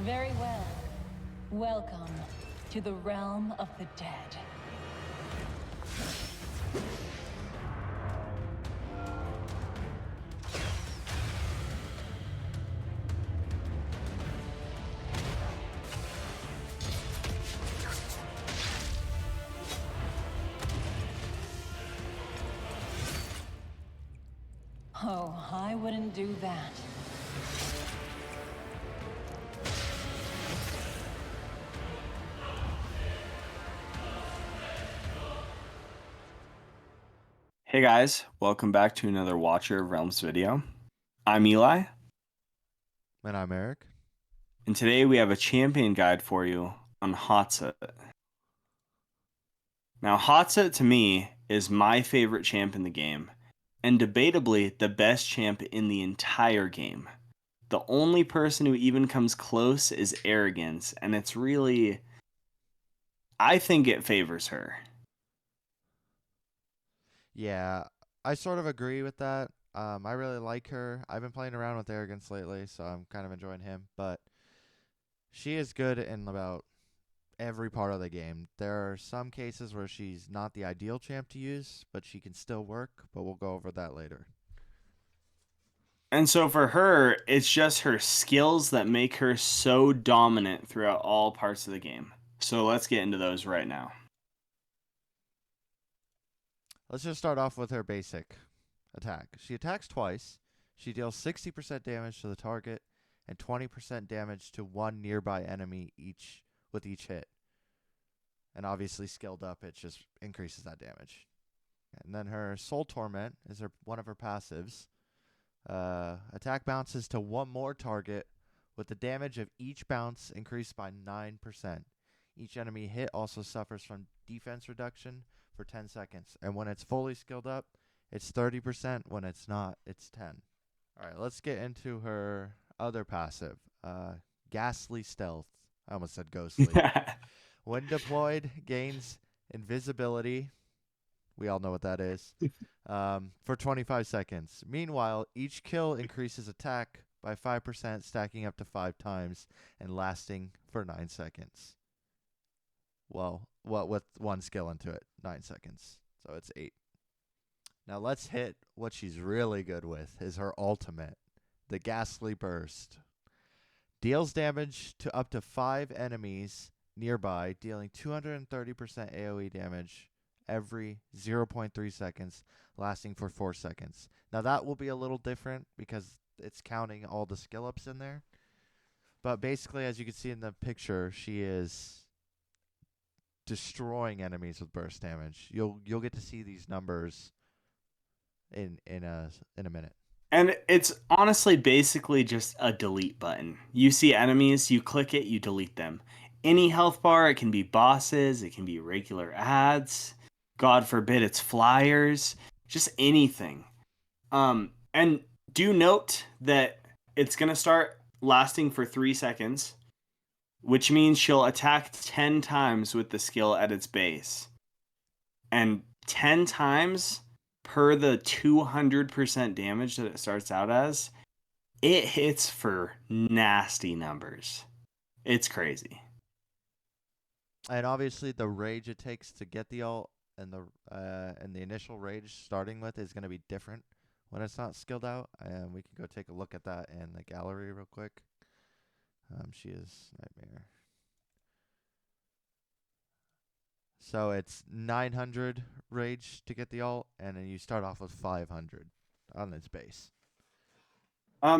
Very well. Welcome to the realm of the dead. Oh, I wouldn't do that. Hey guys, welcome back to another Watcher of Realms video. I'm Eli, And I'm Eric. and today we have a champion guide for you on Hatssut. Now, Hatssut to me is my favorite champ in the game, and debatably the best champ in the entire game. The only person who even comes close is Arrogance, and it's really, I think it favors her. Yeah, I sort of agree with that. I really like her. I've been playing around with Arrogance lately, so I'm kind of enjoying him. But she is good in about every part of the game. There are some cases where she's not the ideal champ to use, but she can still work. But we'll go over that later. And so for her, it's just her skills that make her so dominant throughout all parts of the game. So let's get into those right now. Let's just start off with her basic attack. She attacks twice. She deals 60% damage to the target and 20% damage to one nearby enemy with each hit. And obviously skilled up, it just increases that damage. And then her Soul Torment is one of her passives. Attack bounces to one more target with the damage of each bounce increased by 9%. Each enemy hit also suffers from defense reduction for 10 seconds. And when it's fully skilled up, it's 30%. When it's not, it's 10. All right, let's get into her other passive. Ghastly Stealth. I almost said ghostly. When deployed, gains invisibility. We all know what that is. For 25 seconds. Meanwhile, each kill increases attack by 5%, stacking up to 5 times and lasting for 9 seconds. Well, what with one skill into it? 9 seconds. So it's 8. Now let's hit what she's really good with is her ultimate, the Ghastly Burst. Deals damage to up to 5 enemies nearby, dealing 230% AoE damage every 0.3 seconds, lasting for 4 seconds. Now that will be a little different because it's counting all the skill ups in there. But basically, as you can see in the picture, she is destroying enemies with burst damage. You'll get to see these numbers in a minute. And it's honestly basically just a delete button. You see enemies, you click it, you delete them. Any health bar, it can be bosses, it can be regular ads, God forbid it's flyers, just anything. And do note that it's going to start lasting for 3 seconds, which means she'll attack 10 times with the skill at its base. And 10 times per the 200% damage that it starts out as, it hits for nasty numbers. It's crazy. And obviously, the rage it takes to get the ult and the initial rage starting with is going to be different when it's not skilled out. And we can go take a look at that in the gallery real quick. She is Nightmare. So it's 900 rage to get the ult, and then you start off with 500 on its base.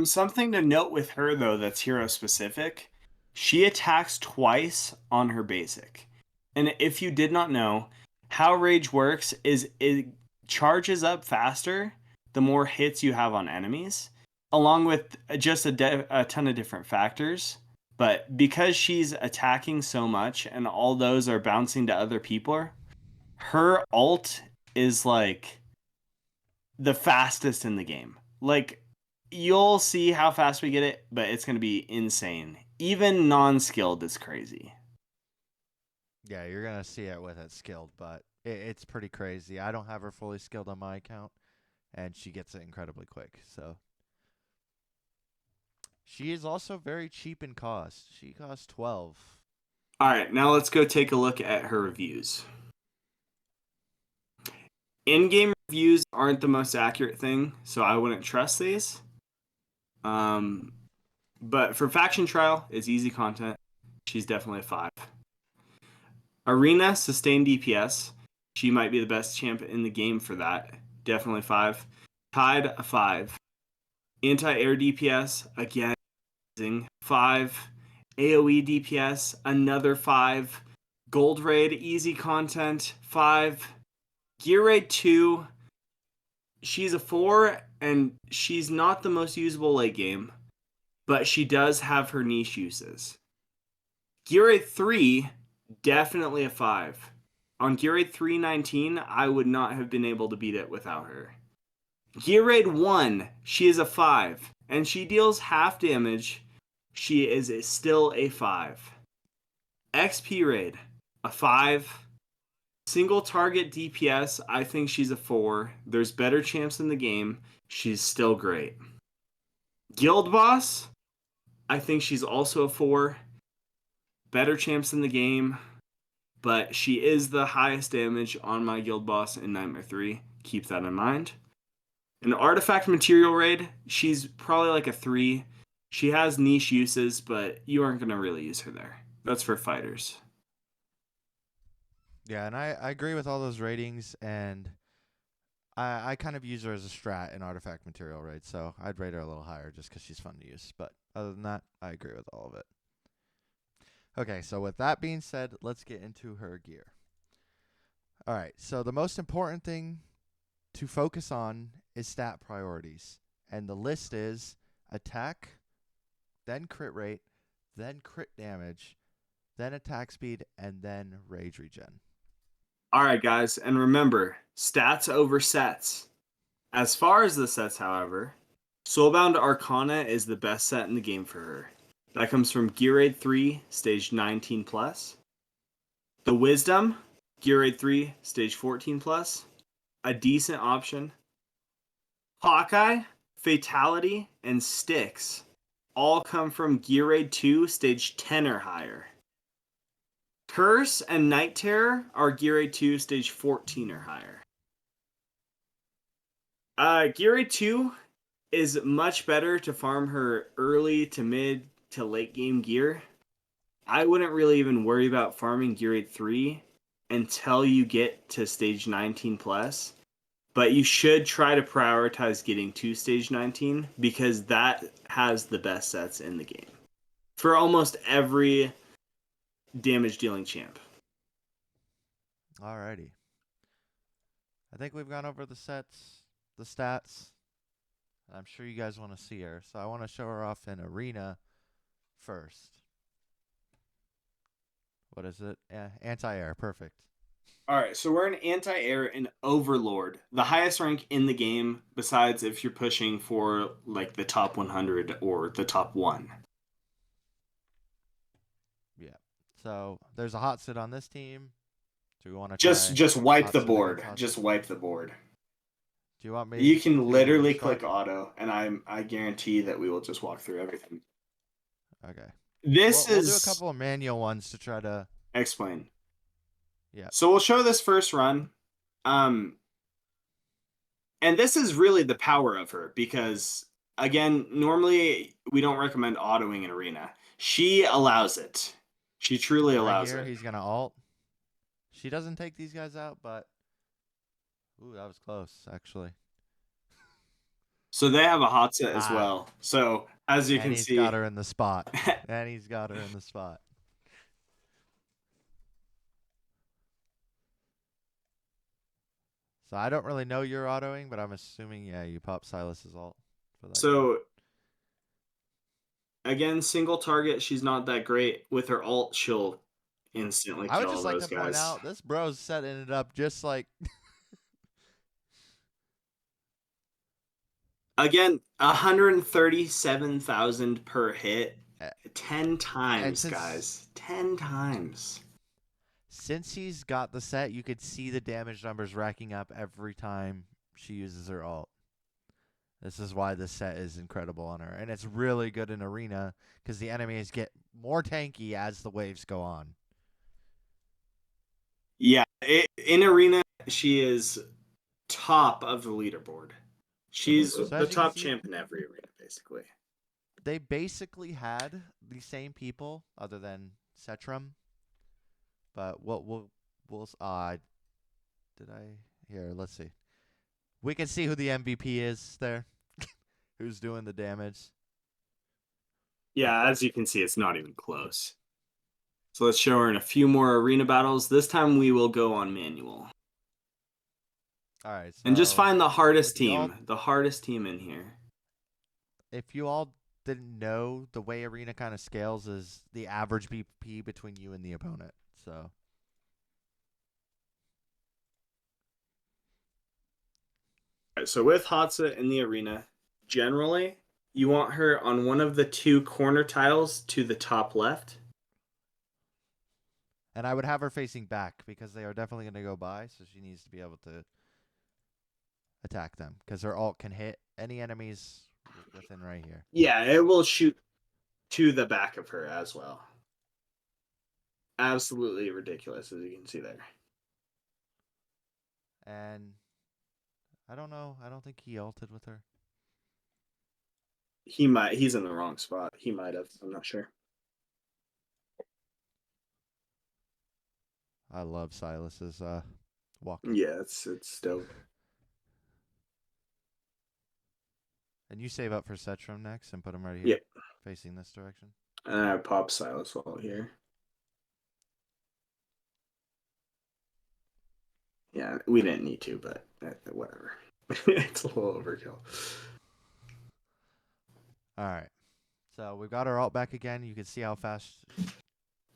Something to note with her though that's hero specific. She attacks twice on her basic. And if you did not know, how rage works is it charges up faster the more hits you have on enemies, along with just a ton of different factors. But because she's attacking so much and all those are bouncing to other people, her ult is like the fastest in the game. Like, you'll see how fast we get it, but it's going to be insane. Even non-skilled is crazy. Yeah, you're going to see it with it skilled, but it's pretty crazy. I don't have her fully skilled on my account, and she gets it incredibly quick. So She is also very cheap in cost. She costs 12. All right, now let's go take a look at her reviews. In-game reviews aren't the most accurate thing, so I wouldn't trust these. But for faction trial, it's easy content. She's definitely a 5. Arena sustained DPS. She might be the best champ in the game for that. Definitely 5. Tide, a 5. Anti-air DPS, again, 5. AoE DPS, another 5. Gold raid, easy content, 5. Gear raid 2, she's a 4, and she's not the most usable late game, but she does have her niche uses. Gear raid 3, definitely a 5. On Gear raid 319, I would not have been able to beat it without her. Gear raid 1, she is a 5, and she deals half damage. She is still a 5. XP raid, a 5. Single target DPS, I think she's a 4. There's better champs in the game. She's still great. Guild boss, I think she's also a 4. Better champs in the game, but she is the highest damage on my guild boss in Nightmare 3. Keep that in mind. An artifact material raid, she's probably like a 3. She has niche uses, but you aren't going to really use her there. That's for fighters. Yeah, and I agree with all those ratings, and I kind of use her as a strat in artifact material raid, so I'd rate her a little higher just because she's fun to use. But other than that, I agree with all of it. Okay, so with that being said, let's get into her gear. All right, so the most important thing to focus on is stat priorities. And the list is attack, then crit rate, then crit damage, then attack speed, and then rage regen. All right, guys, and remember, stats over sets. As far as the sets, however, Soulbound Arcana is the best set in the game for her. That comes from Gear Raid 3, stage 19 plus. The Wisdom, Gear Raid 3, stage 14 plus. A decent option. Hawkeye, Fatality, and Styx all come from Gear Raid 2, stage 10 or higher. Curse and Night Terror are Gear Raid 2, stage 14 or higher. Gear Raid 2 is much better to farm her early to mid to late game gear. I wouldn't really even worry about farming Gear Raid 3 until you get to stage 19 plus. But you should try to prioritize getting to stage 19 because that has the best sets in the game. For almost every damage dealing champ. Alrighty. I think we've gone over the sets, the stats. I'm sure you guys want to see her, so I want to show her off in Arena first. What is it? Anti-air, perfect. All right, so we're an anti-air and overlord, the highest rank in the game besides if you're pushing for like the top 100 or the top 1. Yeah. So there's a Hatssut on this team. Do we want to Just wipe the Hatssut board. against Hatssut? Just wipe the board. Do you want me? You can literally to start? click auto, and I guarantee that we will just walk through everything. Okay. This We'll is do a couple of manual ones to try to explain. Yeah. So we'll show this first run. And this is really the power of her because again, normally we don't recommend autoing in arena. She allows it. She truly Right allows here, it. he's gonna ult. She doesn't take these guys out, but ooh, that was close, actually. So they have a Hatssut as well. So as you and can he's see, got her in the spot. And he's got her in the spot. So I don't really know your autoing, but I'm assuming you pop Silas's ult for that. So again, single target, she's not that great. With her ult, she'll instantly I would kill all just like those to point guys. out this bro's setting it up just like Again, 137,000 per hit. Uh, 10 times, since- guys. 10 times. since he's got the set, you could see the damage numbers racking up every time she uses her ult. This is why this set is incredible on her, and it's really good in arena because the enemies get more tanky as the waves go on. Yeah, in arena, she is top of the leaderboard. She's So the as you can top see, champ in every arena, basically. they basically had the same people other than Setrum, but we'll did I here? Let's see. We can see who the MVP is there. Who's doing the damage? Yeah, as you can see, it's not even close. So let's show her in a few more arena battles. This time we will go on manual. All right, so And just find the hardest if you all team. The hardest team in here. if you all didn't know, the way arena kind of scales is the average BP between you and the opponent. So Alright, so with Hatssut in the arena, generally, you want her on one of the two corner tiles to the top left. and I would have her facing back because they are definitely going to go by, so she needs to be able to attack them because her ult can hit any enemies within right here. Yeah, it will shoot to the back of her as well. Absolutely ridiculous, as you can see there. And I don't know. I don't think he ulted with her. He might. He's in the wrong spot. He might have. I'm not sure. I love Silas's walking. Yeah, it's dope. And you save up for Setrum next and put him right here, Yep. facing this direction. And I pop Silas Wall here. Yeah, we didn't need to, but whatever. It's a little overkill. All right. So we've got our ult back again. You can see how fast.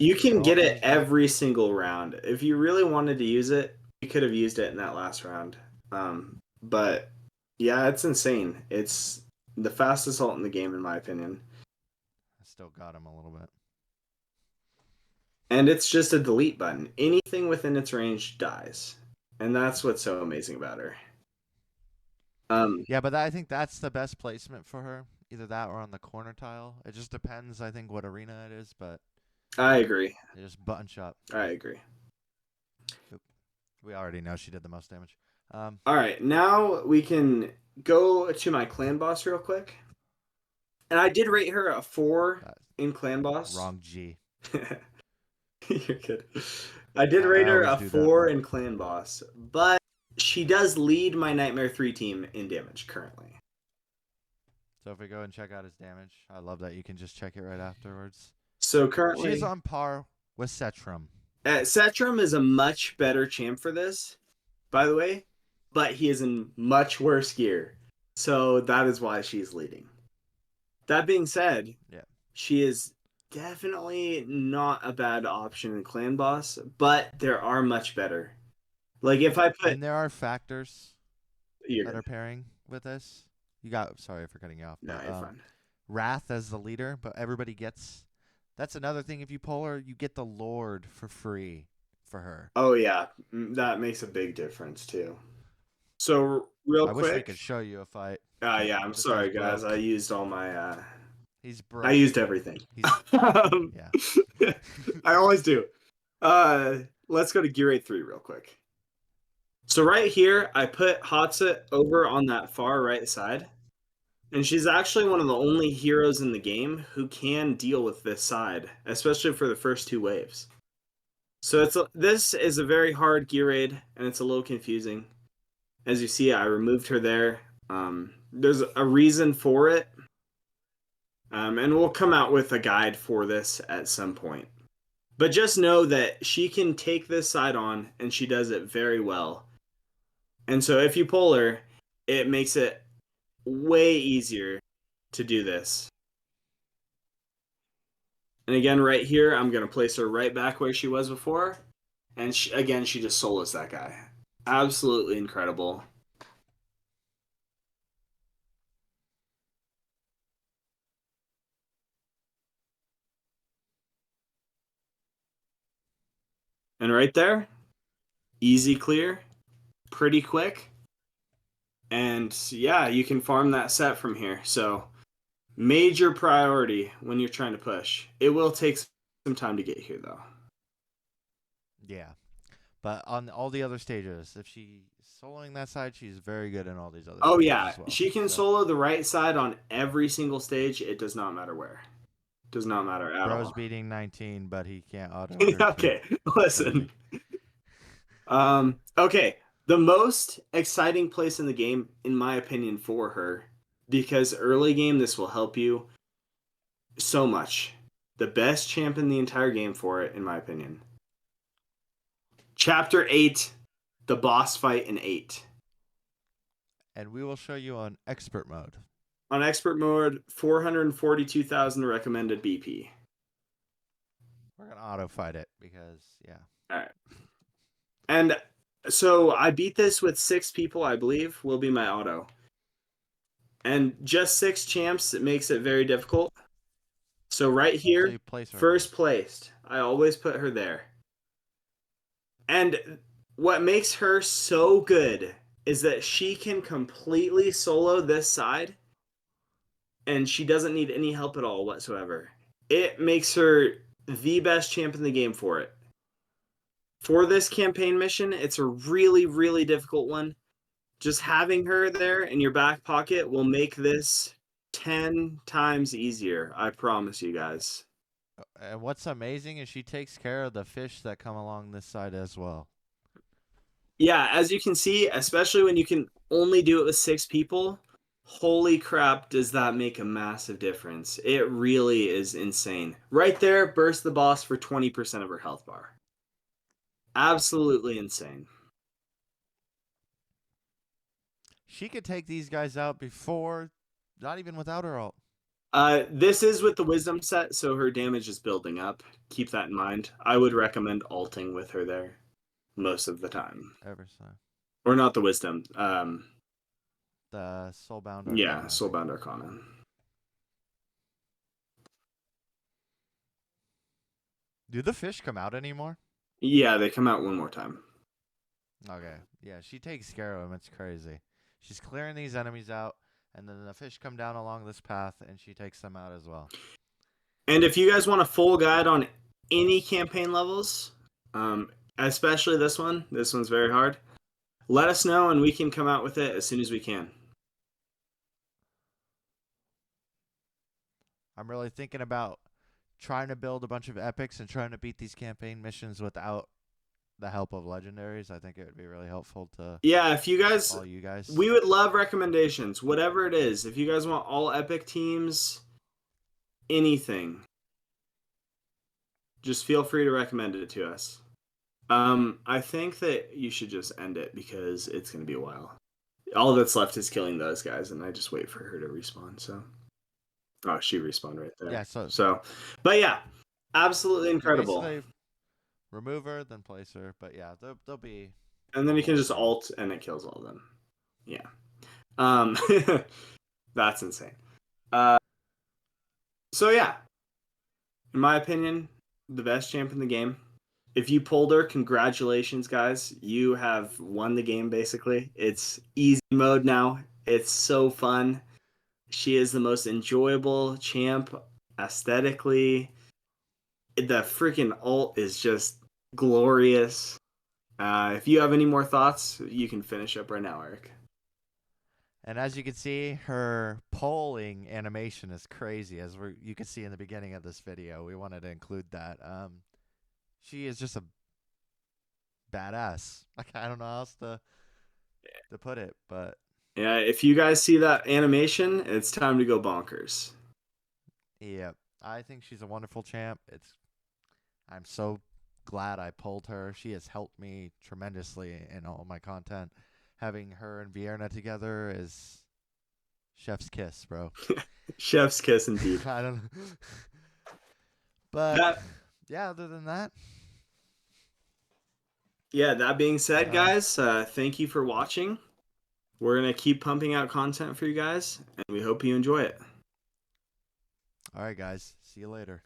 You can Our get ult it comes back. every single round. If you really wanted to use it, you could have used it in that last round. But yeah, it's insane. It's the fastest ult in the game, in my opinion. I still got him a little bit. And it's just a delete button. Anything within its range dies. And that's what's so amazing about her. Yeah, but I think that's the best placement for her. Either that or on the corner tile. It just depends, I think, what arena it is, but I agree. they just bunch up. I agree. We already know she did the most damage. All right, now we can go to my clan boss real quick. And I did rate her a 4 in clan boss. Wrong G. You're good. I did rate her a 4 in clan boss, but she does lead my Nightmare 3 team in damage currently. So if we go and check out his damage, I love that you can just check it right afterwards. So currently, She's on par with Setrum. Setrum is a much better champ for this, by the way, but he is in much worse gear. So that is why she's leading. That being said, yeah, she is definitely not a bad option in clan boss, but there are much better. Like if I put, and there are factors you're that good. are pairing with this. You got, sorry for cutting you off, No, but you're fine. Wrath as the leader, but everybody gets. That's another thing. If you pull her, you get the Lord for free for her. Oh yeah, that makes a big difference too. So real I quick, wish we could show you a fight. yeah, I'm This sorry guy's guys. broke. I used all my He's broke. I used everything. Yeah. I always do. Let's go to Gear 3 real quick. So right here, I put Hatssut over on that far right side. And she's actually one of the only heroes in the game who can deal with this side, especially for the first 2 waves. So this is a very hard gear raid, and it's a little confusing. As you see, I removed her there. There's a reason for it. And we'll come out with a guide for this at some point. But just know that she can take this side on, and she does it very well. And so if you pull her, it makes it way easier to do this. And again, right here, I'm going to place her right back where she was before. And again, she just solos that guy. Absolutely incredible. And right there, easy clear, pretty quick. And yeah, you can farm that set from here. So major priority when you're trying to push. It will take some time to get here though. Yeah. But on all the other stages, if she's soloing that side, she's very good in all these other Oh stages yeah, as well. she can So, solo the right side on every single stage. It does not matter where. Does not matter at bro's all. beating 19, but he can't auto 13. Okay, listen. Okay. The most exciting place in the game, in my opinion, for her, because early game this will help you so much. The best champ in the entire game for it, in my opinion. Chapter 8, the boss fight in 8. And we will show you on expert mode. On expert mode, 442,000 recommended BP. We're going to auto fight it because, yeah. All right. And so I beat this with 6 people, I believe, will be my auto. And just 6 champs, it makes it very difficult. So right here, So you place her. first placed. I always put her there. And what makes her so good is that she can completely solo this side, and she doesn't need any help at all whatsoever. It makes her the best champ in the game for it. For this campaign mission, it's a really, really difficult one. Just having her there in your back pocket will make this 10 times easier. I promise you guys. And what's amazing is she takes care of the fish that come along this side as well. Yeah, as you can see, especially when you can only do it with 6 people, holy crap, does that make a massive difference. It really is insane. Right there, burst the boss for 20% of her health bar. Absolutely insane. She could take these guys out before, not even without her ult. This is with the wisdom set, so her damage is building up. Keep that in mind. I would recommend alting with her there most of the time. Ever so. Or not the wisdom. The Soulbound Arcana. Yeah, Soulbound Arcana. Do the fish come out anymore? Yeah, they come out one more time. Okay. Yeah, she takes care of them. It's crazy. She's clearing these enemies out, and then the fish come down along this path, and she takes them out as well. And if you guys want a full guide on any campaign levels, especially this one's very hard, let us know and we can come out with it as soon as we can. I'm really thinking about trying to build a bunch of epics and trying to beat these campaign missions without the help of legendaries. I think it would be really helpful to if you guys, all you guys. We would love recommendations, whatever it is. If you guys want all epic teams, anything, just feel free to recommend it to us. I think that you should just end it because it's going to be a while. All that's left is killing those guys, and I just wait for her to respawn. So, oh, she respawned right there. Yeah. So, but yeah, absolutely incredible. Basically, remove her, then place her. But yeah, they'll be. And then you can just alt, and it kills all of them. Yeah. That's insane. So yeah, in my opinion, the best champ in the game. If you pulled her, congratulations, guys. You have won the game, basically. It's easy mode now. It's so fun. She is the most enjoyable champ aesthetically. The freaking ult is just glorious. If you have any more thoughts, you can finish up right now, Eric. And as you can see, her polling animation is crazy, as you can see in the beginning of this video. We wanted to include that. She is just a badass. Like, I don't know how else to put it, but yeah, if you guys see that animation, it's time to go bonkers. yeah, I think she's a wonderful champ. I'm so glad I pulled her. She has helped me tremendously in all my content. Having her and Vierna together is chef's kiss, bro. Chef's kiss indeed. I don't know. But yeah, other than that. Yeah, that being said, guys, thank you for watching. We're going to keep pumping out content for you guys, and we hope you enjoy it. All right, guys. See you later.